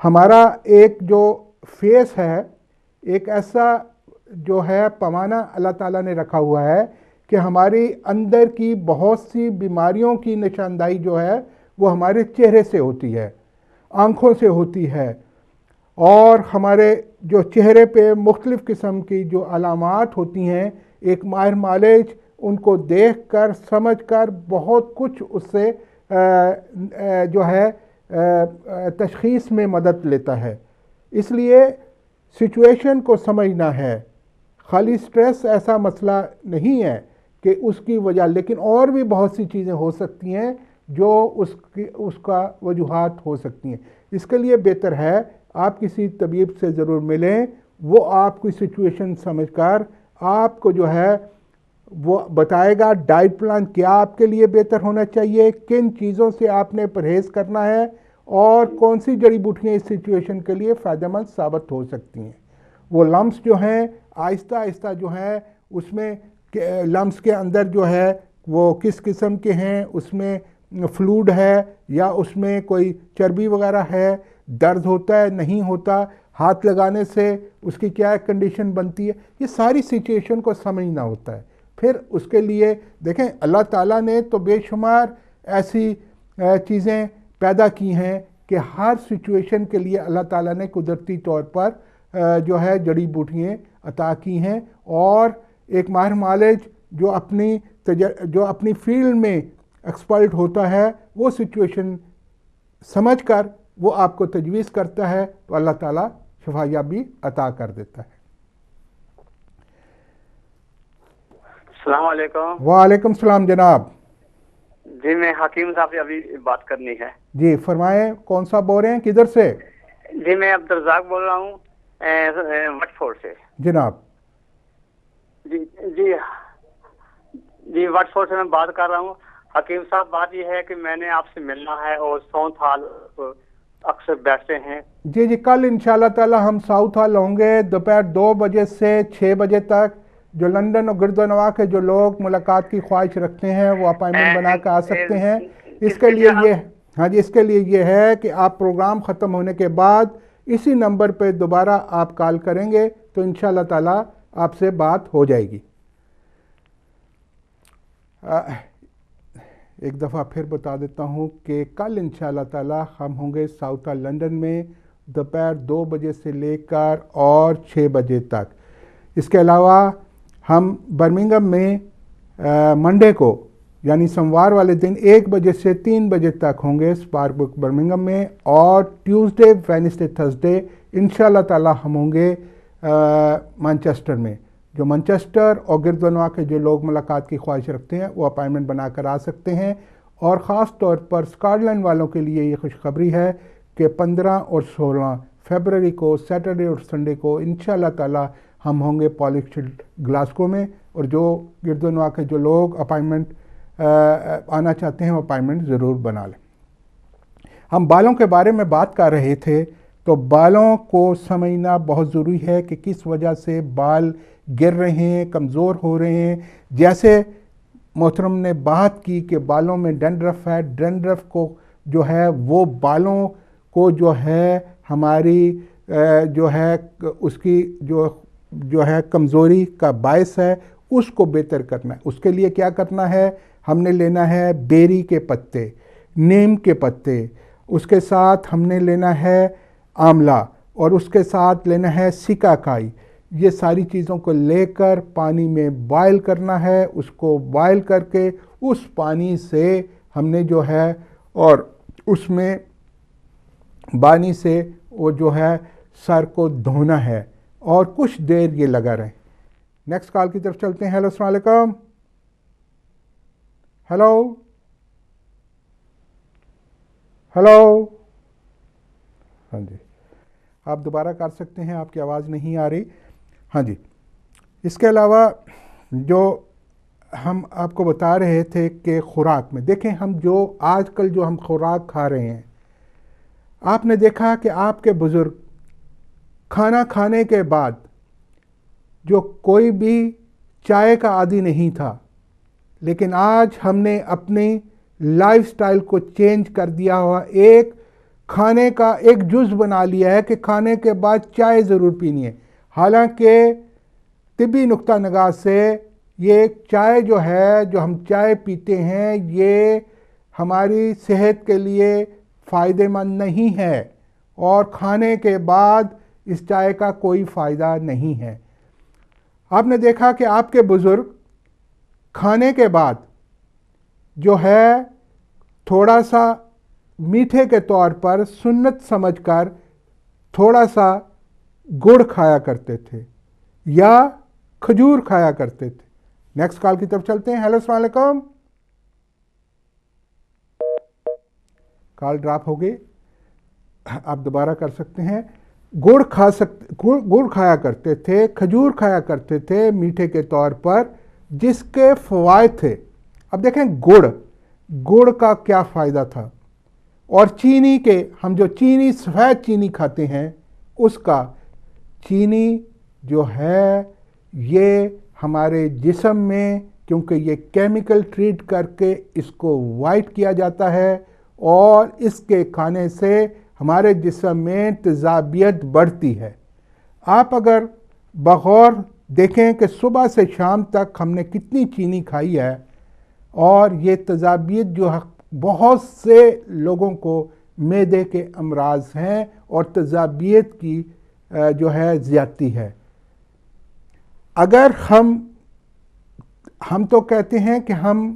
Speaker 1: ہمارا ایک جو فیس ہے، ایک ایسا جو ہے پیمانہ اللہ تعالیٰ نے رکھا ہوا ہے کہ ہماری اندر کی بہت سی بیماریوں کی نشاندہی جو ہے وہ ہمارے چہرے سے ہوتی ہے، آنکھوں سے ہوتی ہے، اور ہمارے جو چہرے پہ مختلف قسم کی جو علامات ہوتی ہیں، ایک ماہر معالج ان کو دیکھ کر سمجھ کر بہت کچھ اس سے جو ہے تشخیص میں مدد لیتا ہے۔ اس لیے سچویشن کو سمجھنا ہے، خالی سٹریس ایسا مسئلہ نہیں ہے کہ اس کی وجہ، لیکن اور بھی بہت سی چیزیں ہو سکتی ہیں جو اس کا وجوہات ہو سکتی ہیں۔ اس کے لیے بہتر ہے آپ کسی طبیب سے ضرور ملیں، وہ آپ کی سچویشن سمجھ کر آپ کو جو ہے وہ بتائے گا ڈائٹ پلان کیا آپ کے لیے بہتر ہونا چاہیے، کن چیزوں سے آپ نے پرہیز کرنا ہے، اور کون سی جڑی بوٹیاں اس سچویشن کے لیے فائدہ مند ثابت ہو سکتی ہیں۔ وہ لمپس جو ہیں آہستہ آہستہ جو ہیں، اس میں لمپس کے اندر جو ہے وہ کس قسم کے ہیں، اس میں فلوڈ ہے یا اس میں کوئی چربی وغیرہ ہے، درد ہوتا ہے نہیں ہوتا، ہاتھ لگانے سے اس کی کیا کنڈیشن بنتی ہے، یہ ساری سچویشن کو سمجھنا ہوتا ہے۔ پھر اس کے لیے دیکھیں اللہ تعالیٰ نے تو بے شمار ایسی چیزیں پیدا کی ہیں کہ ہر سچویشن کے لیے اللہ تعالیٰ نے قدرتی طور پر جو ہے جڑی بوٹیاں عطا کی ہیں، اور ایک ماہر معالج جو اپنی فیلڈ میں ایکسپرٹ ہوتا ہے، وہ سچویشن سمجھ کر وہ آپ کو تجویز کرتا ہے، تو اللہ تعالیٰ شفا یابی عطا کر دیتا ہے۔
Speaker 8: السلام علیکم۔
Speaker 1: وعلیکم السلام جناب۔
Speaker 8: جی میں حکیم صاحب سے ابھی بات کرنی ہے۔
Speaker 1: جی فرمائیں، کون سا بول رہے ہیں، کدھر سے؟
Speaker 8: جی میں عبدالرزاق بول رہا ہوں وٹ فورڈ سے۔
Speaker 1: جناب
Speaker 8: جی جی جی وٹ فورڈ سے میں بات کر رہا ہوں۔ حکیم صاحب بات یہ ہے کہ میں نے آپ سے ملنا ہے، اور ساؤتھ ہال اکثر بیٹھتے ہیں۔
Speaker 1: جی جی کل انشاءاللہ تعالی ہم ساؤتھ ہال ہوں گے دوپہر 2 بجے سے 6 بجے تک۔ جو لندن اور گرد و نواح کے جو لوگ ملاقات کی خواہش رکھتے ہیں وہ اپائنٹمنٹ بنا کے آ سکتے ہیں۔ اس کے لیے یہ ہاں جی اس کے لیے یہ ہے کہ آپ پروگرام ختم ہونے کے بعد اسی نمبر پہ دوبارہ آپ کال کریں گے تو انشاءاللہ تعالی آپ سے بات ہو جائے گی۔ ایک دفعہ پھر بتا دیتا ہوں کہ کل انشاءاللہ تعالی ہم ہوں گے ساؤتھ ہال لندن میں دوپہر 2 بجے سے لے کر اور 6 بجے تک۔ اس کے علاوہ ہم برمنگھم میں منڈے کو یعنی سوموار والے دن 1 بجے سے 3 بجے تک ہوں گے اسپارک بک برمنگھم میں، اور ٹیوزڈے وینسڈے تھرسڈے انشاءاللہ تعالی ہم ہوں گے مانچسٹر میں۔ جو مانچسٹر اور گرد و نواح کے جو لوگ ملاقات کی خواہش رکھتے ہیں وہ اپائنٹمنٹ بنا کر آ سکتے ہیں۔ اور خاص طور پر اسکاٹ لینڈ والوں کے لیے یہ خوشخبری ہے کہ 15 اور 16 فیبروری کو سیٹرڈے اور سنڈے کو انشاءاللہ تعالی ہم ہوں گے پالک شیلڈ گلاسکو میں، اور جو گرد و نواح کے جو لوگ اپائنٹمنٹ آنا چاہتے ہیں وہ اپائنٹمنٹ ضرور بنا لیں۔ ہم بالوں کے بارے میں بات کر رہے تھے، تو بالوں کو سمجھنا بہت ضروری ہے کہ کس وجہ سے بال گر رہے ہیں، کمزور ہو رہے ہیں۔ جیسے محترم نے بات کی کہ بالوں میں ڈینڈرف ہے، ڈینڈرف کو جو ہے وہ بالوں کو جو ہے ہماری جو ہے اس کی جو ہے کمزوری کا باعث ہے، اس کو بہتر کرنا ہے۔ اس کے لیے کیا کرنا ہے؟ ہم نے لینا ہے بیری کے پتے، نیم کے پتے، اس کے ساتھ ہم نے لینا ہے آملہ، اور اس کے ساتھ لینا ہے سکاکائی۔ یہ ساری چیزوں کو لے کر پانی میں بوائل کرنا ہے، اس کو بوائل کر کے اس پانی سے ہم نے جو ہے اور اس میں پانی سے وہ جو ہے سر کو دھونا ہے، اور کچھ دیر یہ لگا رہے۔ نیکسٹ کال کی طرف چلتے ہیں۔ ہیلو السلام علیکم۔ ہیلو ہیلو ہاں جی آپ دوبارہ کر سکتے ہیں، آپ کی آواز نہیں آ رہی۔ ہاں جی اس کے علاوہ جو ہم آپ کو بتا رہے تھے کہ خوراک میں دیکھیں، ہم جو آج کل جو ہم خوراک کھا رہے ہیں، آپ نے دیکھا کہ آپ کے بزرگ کھانا کھانے کے بعد جو کوئی بھی چائے کا عادی نہیں تھا، لیکن آج ہم نے اپنی لائف سٹائل کو چینج کر دیا ہوا۔ ایک کھانے کا ایک جز بنا لیا ہے کہ کھانے کے بعد چائے ضرور پینی ہے، حالانکہ طبی نقطہ نگاہ سے یہ چائے جو ہے، جو ہم چائے پیتے ہیں، یہ ہماری صحت کے لیے فائدہ مند نہیں ہے، اور کھانے کے بعد اس چائے کا کوئی فائدہ نہیں ہے۔ آپ نے دیکھا کہ آپ کے بزرگ کھانے کے بعد جو ہے تھوڑا سا میٹھے کے طور پر سنت سمجھ کر تھوڑا سا گڑ کھایا کرتے تھے یا کھجور کھایا کرتے تھے۔ نیکسٹ کال کی طرف چلتے ہیں۔ ہیلو، السلام علیکم۔ کال ڈراپ ہو گئی، آپ دوبارہ کر سکتے ہیں۔ گڑ کھایا کرتے تھے، کھجور کھایا کرتے تھے میٹھے کے طور پر، جس کے فوائد تھے۔ اب دیکھیں گڑ کا کیا فائدہ تھا، اور چینی کے، ہم جو چینی سفید چینی کھاتے ہیں، اس کا چینی جو ہے یہ ہمارے جسم میں، کیونکہ یہ کیمیکل ٹریٹ کر کے اس کو وائٹ کیا جاتا ہے، اور اس کے کھانے سے ہمارے جسم میں تیزابیت بڑھتی ہے۔ آپ اگر بغور دیکھیں کہ صبح سے شام تک ہم نے کتنی چینی کھائی ہے، اور یہ تیزابیت جو بہت سے لوگوں کو معدے کے امراض ہیں، اور تیزابیت کی جو ہے زیادتی ہے۔ اگر ہم تو کہتے ہیں کہ ہم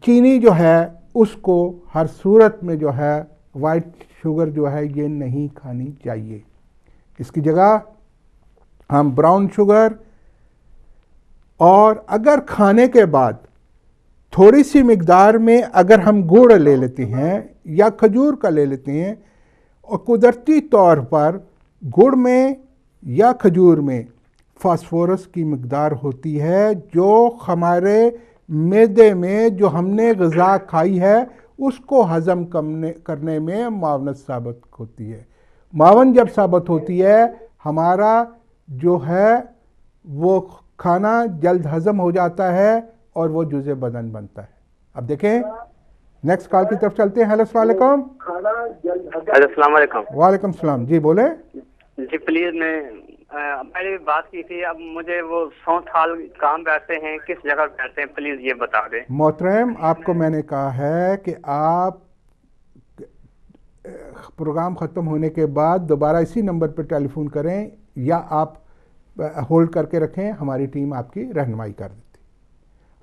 Speaker 1: چینی جو ہے اس کو ہر صورت میں جو ہے وائٹ شوگر جو ہے یہ نہیں کھانی چاہیے، اس کی جگہ ہم براؤن شوگر، اور اگر کھانے کے بعد تھوڑی سی مقدار میں اگر ہم گڑ لے لیتے ہیں یا کھجور کا لے لیتے ہیں، اور قدرتی طور پر گڑ میں یا کھجور میں فاسفورس کی مقدار ہوتی ہے، جو ہمارے معدے میں جو ہم نے غذا کھائی ہے اس کو ہضم کرنے میں معاونت ثابت ہوتی ہے۔ معاون جب ثابت ہوتی ہے، ہمارا جو ہے وہ کھانا جلد ہضم ہو جاتا ہے اور وہ جزء بدن بنتا ہے۔ اب دیکھیں نیکسٹ کال کی طرف چلتے ہیں۔ ہیلو، السلام علیکم۔
Speaker 9: السلام علیکم۔
Speaker 1: وعلیکم السلام، جی بولیں۔
Speaker 9: جی پلیز، میں پہلے بھی بات کی تھی، اب مجھے وہ سونت حال کہاں بیٹھتے ہیں، کس جگہ بیٹھتے ہیں، پلیز یہ بتا دیں۔
Speaker 1: محترم، آپ کو میں نے کہا ہے کہ آپ پروگرام ختم ہونے کے بعد دوبارہ اسی نمبر پر ٹیلی فون کریں، یا آپ ہولڈ کر کے رکھیں، ہماری ٹیم آپ کی رہنمائی کر دیتی،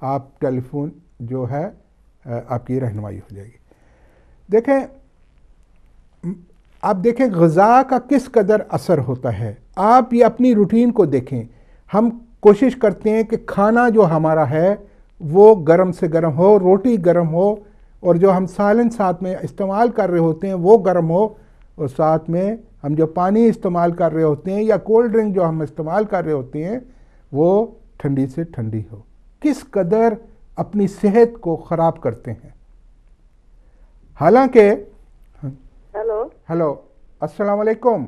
Speaker 1: آپ ٹیلی فون جو ہے آپ کی رہنمائی ہو جائے گی۔ دیکھیں، آپ دیکھیں غذا کا کس قدر اثر ہوتا ہے۔ آپ یہ اپنی روٹین کو دیکھیں، ہم کوشش کرتے ہیں کہ کھانا جو ہمارا ہے وہ گرم سے گرم ہو، روٹی گرم ہو، اور جو ہم سالن ساتھ میں استعمال کر رہے ہوتے ہیں وہ گرم ہو، اور ساتھ میں ہم جو پانی استعمال کر رہے ہوتے ہیں یا کولڈ ڈرنک جو ہم استعمال کر رہے ہوتے ہیں وہ ٹھنڈی سے ٹھنڈی ہو۔ کس قدر اپنی صحت کو خراب کرتے ہیں۔ حالانکہ ہیلو، السلام علیکم۔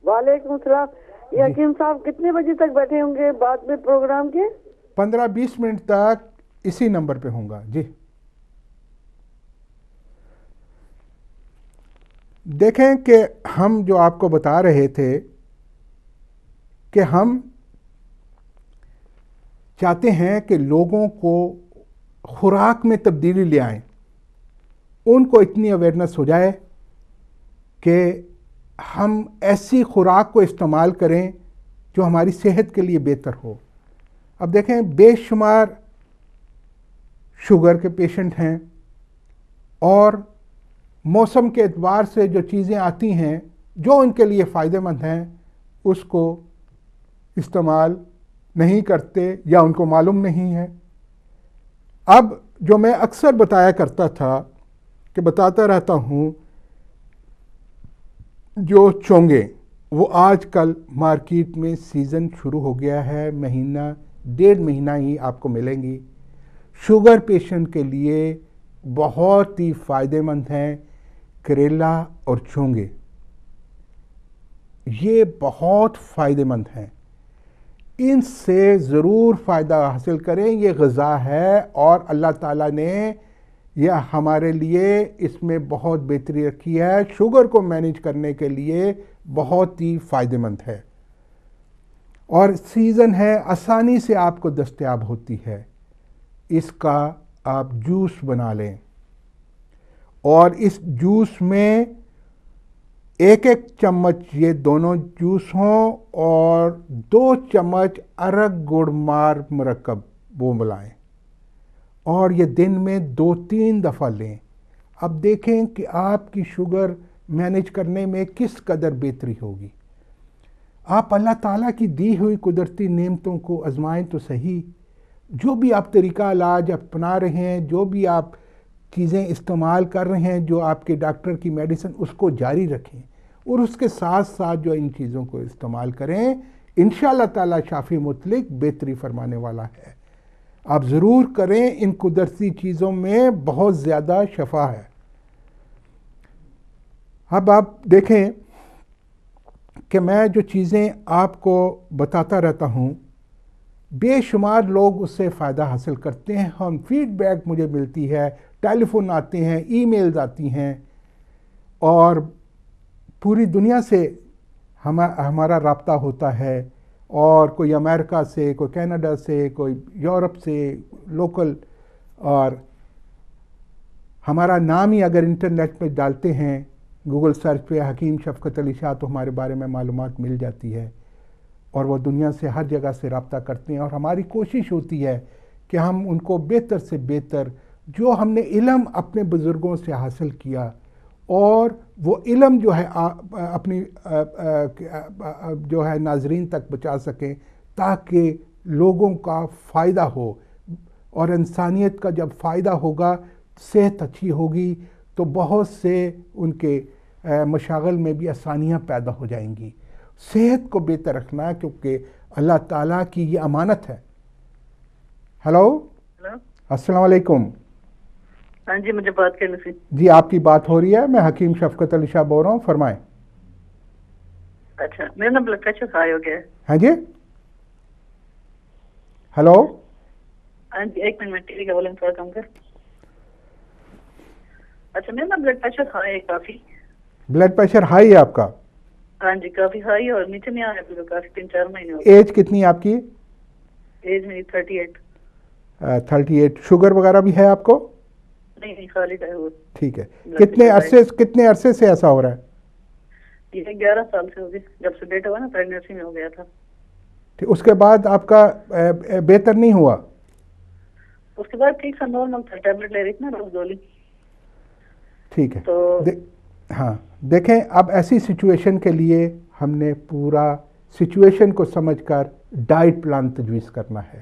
Speaker 10: وعلیکم السلام۔ یہ حکیم صاحب کتنے بجے تک بیٹھے ہوں گے بعد میں پروگرام کے؟
Speaker 1: 15-20 منٹ تک اسی نمبر پہ ہوں گا۔ جی دیکھیں کہ ہم جو آپ کو بتا رہے تھے کہ ہم چاہتے ہیں کہ لوگوں کو خوراک میں تبدیلی لے آئیں، ان کو اتنی اویئرنیس ہو جائے کہ ہم ایسی خوراک کو استعمال کریں جو ہماری صحت کے لیے بہتر ہو۔ اب دیکھیں، بے شمار شوگر کے پیشنٹ ہیں، اور موسم کے اعتبار سے جو چیزیں آتی ہیں جو ان کے لیے فائدہ مند ہیں اس کو استعمال نہیں کرتے یا ان کو معلوم نہیں ہے۔ اب جو میں اکثر بتایا کرتا تھا کہ بتاتا رہتا ہوں، جو چونگے وہ آج کل مارکیٹ میں سیزن شروع ہو گیا ہے، مہینہ 1.5 مہینہ ہی آپ کو ملیں گی، شوگر پیشنٹ کے لیے بہت ہی فائدہ مند ہیں۔ کریلا اور چونگے یہ بہت فائدہ مند ہیں، ان سے ضرور فائدہ حاصل کریں۔ یہ غذا ہے، اور اللہ تعالیٰ نے یہ ہمارے لیے اس میں بہت بہتری رکھی ہے، شوگر کو مینیج کرنے کے لیے بہت ہی فائدہ مند ہے، اور سیزن ہے، آسانی سے آپ کو دستیاب ہوتی ہے۔ اس کا آپ جوس بنا لیں، اور اس جوس میں ایک چمچ یہ دونوں جوس ہوں، اور 2 چمچ ارگ گڑ مار مرکب وہ ملائیں، اور یہ دن میں 2-3 دفعہ لیں۔ اب دیکھیں کہ آپ کی شوگر مینیج کرنے میں کس قدر بہتری ہوگی۔ آپ اللہ تعالیٰ کی دی ہوئی قدرتی نعمتوں کو آزمائیں تو صحیح، جو بھی آپ طریقہ علاج اپنا رہے ہیں، جو بھی آپ چیزیں استعمال کر رہے ہیں، جو آپ کے ڈاکٹر کی میڈیسن، اس کو جاری رکھیں، اور اس کے ساتھ ساتھ جو ان چیزوں کو استعمال کریں، انشاءاللہ تعالیٰ شافی مطلق بہتری فرمانے والا ہے۔ آپ ضرور کریں، ان قدرتی چیزوں میں بہت زیادہ شفا ہے۔ اب آپ دیکھیں کہ میں جو چیزیں آپ کو بتاتا رہتا ہوں، بے شمار لوگ اس سے فائدہ حاصل کرتے ہیں، ہم فیڈ بیک مجھے ملتی ہے، ٹیلی فون آتے ہیں، ای میلز آتی ہیں، اور پوری دنیا سے ہمارا رابطہ ہوتا ہے، اور کوئی امریکہ سے، کوئی کینیڈا سے، کوئی یورپ سے، لوکل، اور ہمارا نام ہی اگر انٹرنیٹ پہ ڈالتے ہیں، گوگل سرچ پہ حکیم شفقت علی شاہ، تو ہمارے بارے میں معلومات مل جاتی ہے، اور وہ دنیا سے ہر جگہ سے رابطہ کرتے ہیں، اور ہماری کوشش ہوتی ہے کہ ہم ان کو بہتر سے بہتر جو ہم نے علم اپنے بزرگوں سے حاصل کیا، اور وہ علم جو ہے اپنی جو ہے ناظرین تک پہنچا سکیں، تاکہ لوگوں کا فائدہ ہو، اور انسانیت کا جب فائدہ ہوگا، صحت اچھی ہوگی، تو بہت سے ان کے مشاغل میں بھی آسانیاں پیدا ہو جائیں گی۔ صحت کو بہتر رکھنا، کیونکہ اللہ تعالیٰ کی یہ امانت ہے۔ ہلو، السلام علیکم۔
Speaker 11: ہاں جی، مجھے بات کرنی تھی۔
Speaker 1: جی، آپ کی بات ہو رہی ہے، میں حکیم شفقت علی شاہ بول رہا ہوں، فرمائیں۔
Speaker 11: اچھا، میرا نا بلڈ پریشر ہائی ہو گیا ہے۔
Speaker 1: ہاں جی، ہلو۔
Speaker 11: ہاں جی، ایک منٹ، میں ٹی وی کا والیم تھوڑا کم کر۔ اچھا، میرا نا بلڈ پریشر ہائی ہے کافی۔
Speaker 1: بلڈ پریشر ہائی ہے آپ کا؟
Speaker 11: ہاں جی، کافی ہائی، اور نیچے نہیں آ رہا کافی 3-4 مہینے ہو گئے۔
Speaker 1: ایج کتنی ہے آپ کی؟
Speaker 11: ایج میری 38۔
Speaker 1: 38۔ شوگر وغیرہ بھی ہے آپ کو؟
Speaker 11: نہیں، خالی ہے وہ۔
Speaker 1: ٹھیک ہے۔ کتنے عرصے سے ایسا ہو رہا ہے؟
Speaker 11: یہ 11 سال سے ہو گئی، جب سے بیٹا ہوا نا پریگنینسی میں ہو گیا تھا۔
Speaker 1: اس کے بعد آپ کا بہتر نہیں ہوا؟
Speaker 11: اس کے بعد ٹھیک سا نارمل تھا، ٹیبلٹ لے رہی تھی نا روز گولی۔
Speaker 1: ٹھیک ہے،
Speaker 11: تو
Speaker 1: ہاں دیکھیں، اب ایسی سچویشن کے لیے ہم نے پورا سچویشن کو سمجھ کر ڈائٹ پلان تجویز کرنا ہے۔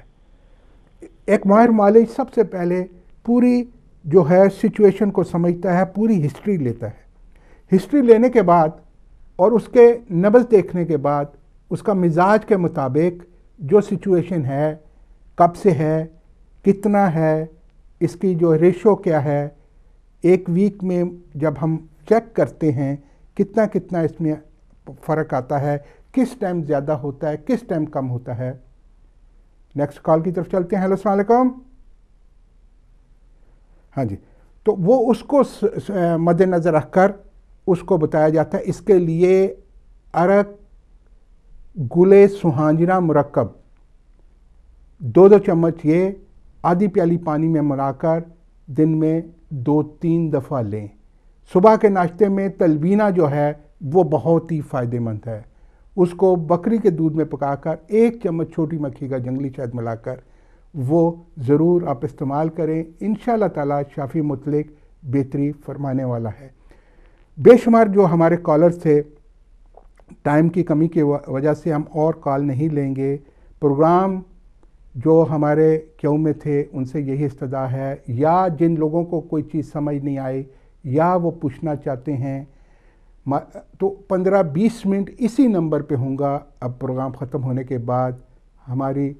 Speaker 1: ایک ماہر معالج سب سے پہلے پوری جو ہے سچویشن کو سمجھتا ہے، پوری ہسٹری لیتا ہے۔ ہسٹری لینے کے بعد اور اس کے نبض دیکھنے کے بعد، اس کا مزاج کے مطابق جو سچویشن ہے، کب سے ہے، کتنا ہے، اس کی جو ریشو کیا ہے، ایک ویک میں جب ہم چیک کرتے ہیں کتنا اس میں فرق آتا ہے، کس ٹائم زیادہ ہوتا ہے، کس ٹائم کم ہوتا ہے۔ نیکسٹ کال کی طرف چلتے ہیں۔ ہیلو، السلام علیکم۔ ہاں جی، تو وہ اس کو مد نظر رکھ کر اس کو بتایا جاتا ہے، اس کے لیے ارک گلے سہانجنا مرکب 2 چمچ یہ آدھی پیالی پانی میں ملا کر دن میں 2-3 دفعہ لیں۔ صبح کے ناشتے میں تلبینہ جو ہے وہ بہت ہی فائدہ مند ہے، اس کو بکری کے دودھ میں پکا کر 1 چمچ چھوٹی مکھی کا جنگلی شہد ملا کر وہ ضرور آپ استعمال کریں، انشاءاللہ تعالی شافی مطلق بہتری فرمانے والا ہے۔ بے شمار جو ہمارے کالرز تھے، ٹائم کی کمی کی وجہ سے ہم اور کال نہیں لیں گے۔ پروگرام جو ہمارے کیو میں تھے ان سے یہی استدعا ہے، یا جن لوگوں کو کوئی چیز سمجھ نہیں آئی یا وہ پوچھنا چاہتے ہیں، تو 15-20 منٹ اسی نمبر پہ ہوں گا اب پروگرام ختم ہونے کے بعد ہماری،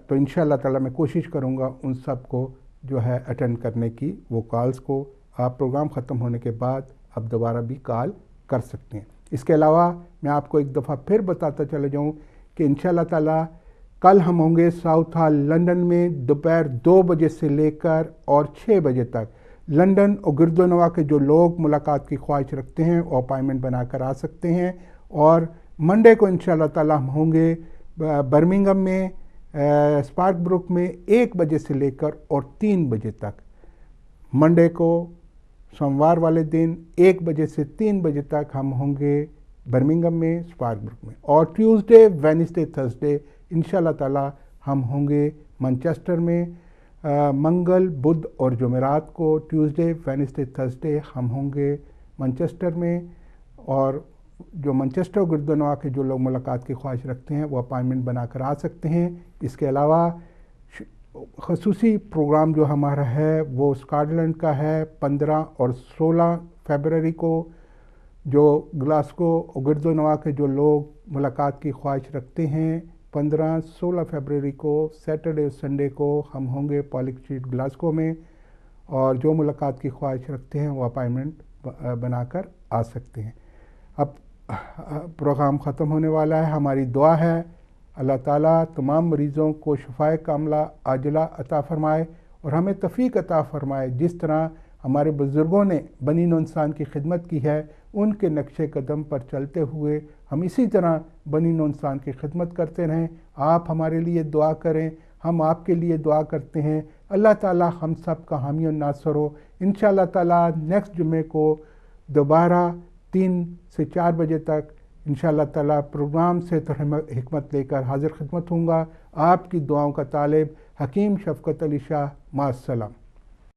Speaker 1: تو انشاءاللہ تعالی میں کوشش کروں گا ان سب کو جو ہے اٹینڈ کرنے کی، وہ کالز کو آپ پروگرام ختم ہونے کے بعد اب دوبارہ بھی کال کر سکتے ہیں۔ اس کے علاوہ میں آپ کو ایک دفعہ پھر بتاتا چلا جاؤں کہ انشاءاللہ تعالی کل ہم ہوں گے ساؤتھ ہال لندن میں دوپہر 2 بجے سے لے کر اور 6 بجے تک. لندن اور گرد و نواح کے جو لوگ ملاقات کی خواہش رکھتے ہیں وہ اپائنٹمنٹ بنا کر آ سکتے ہیں. اور منڈے کو انشاءاللہ تعالی ہم ہوں گے برمنگھم میں اسپارک بروک میں 1 بجے سے لے کر اور 3 بجے تک. منڈے کو سوموار والے دن 1 بجے سے 3 بجے تک ہم ہوں گے برمنگھم میں اسپارک بروک میں. اور ٹیوزڈے وینسڈے تھرسڈے انشاءاللہ تعالی ہم ہوں گے منچسٹر میں. منگل بدھ اور جمعرات کو ٹیوزڈے وینسڈے تھرسڈے ہم ہوں گے منچسٹر میں. اور جو منچسٹر گرد و نواح کے جو لوگ ملاقات کی خواہش رکھتے ہیں وہ اپائنٹمنٹ بنا کر آ سکتے ہیں. اس کے علاوہ خصوصی پروگرام جو ہمارا ہے وہ اسکاٹ لینڈ کا ہے 15 اور 16 فیبروری کو. جو گلاسگو اور گرد و نواح کے جو لوگ ملاقات کی خواہش رکھتے ہیں 15-16 فیبروری کو سیٹرڈے اور سنڈے کو ہم ہوں گے پالک اسٹریٹ گلاسگو میں. اور جو ملاقات کی خواہش رکھتے ہیں وہ اپائنٹمنٹ بنا کر آ سکتے ہیں. اب پروگرام ختم ہونے والا ہے. ہماری دعا ہے اللہ تعالیٰ تمام مریضوں کو شفائے کاملہ عاجلہ عطا فرمائے اور ہمیں توفیق عطا فرمائے. جس طرح ہمارے بزرگوں نے بنی نوع انسان کی خدمت کی ہے ان کے نقش قدم پر چلتے ہوئے ہم اسی طرح بنی نوع انسان کی خدمت کرتے رہیں. آپ ہمارے لیے دعا کریں, ہم آپ کے لیے دعا کرتے ہیں. اللہ تعالیٰ ہم سب کا حامی و ناصر ہو. انشاءاللہ تعالیٰ نیکسٹ جمعے کو دوبارہ 3 سے 4 بجے تک انشاءاللہ تعالیٰ پروگرام سے حکمت لے کر حاضر خدمت ہوں گا. آپ کی دعاؤں کا طالب حکیم شفقت علی شاہ. مع السلام.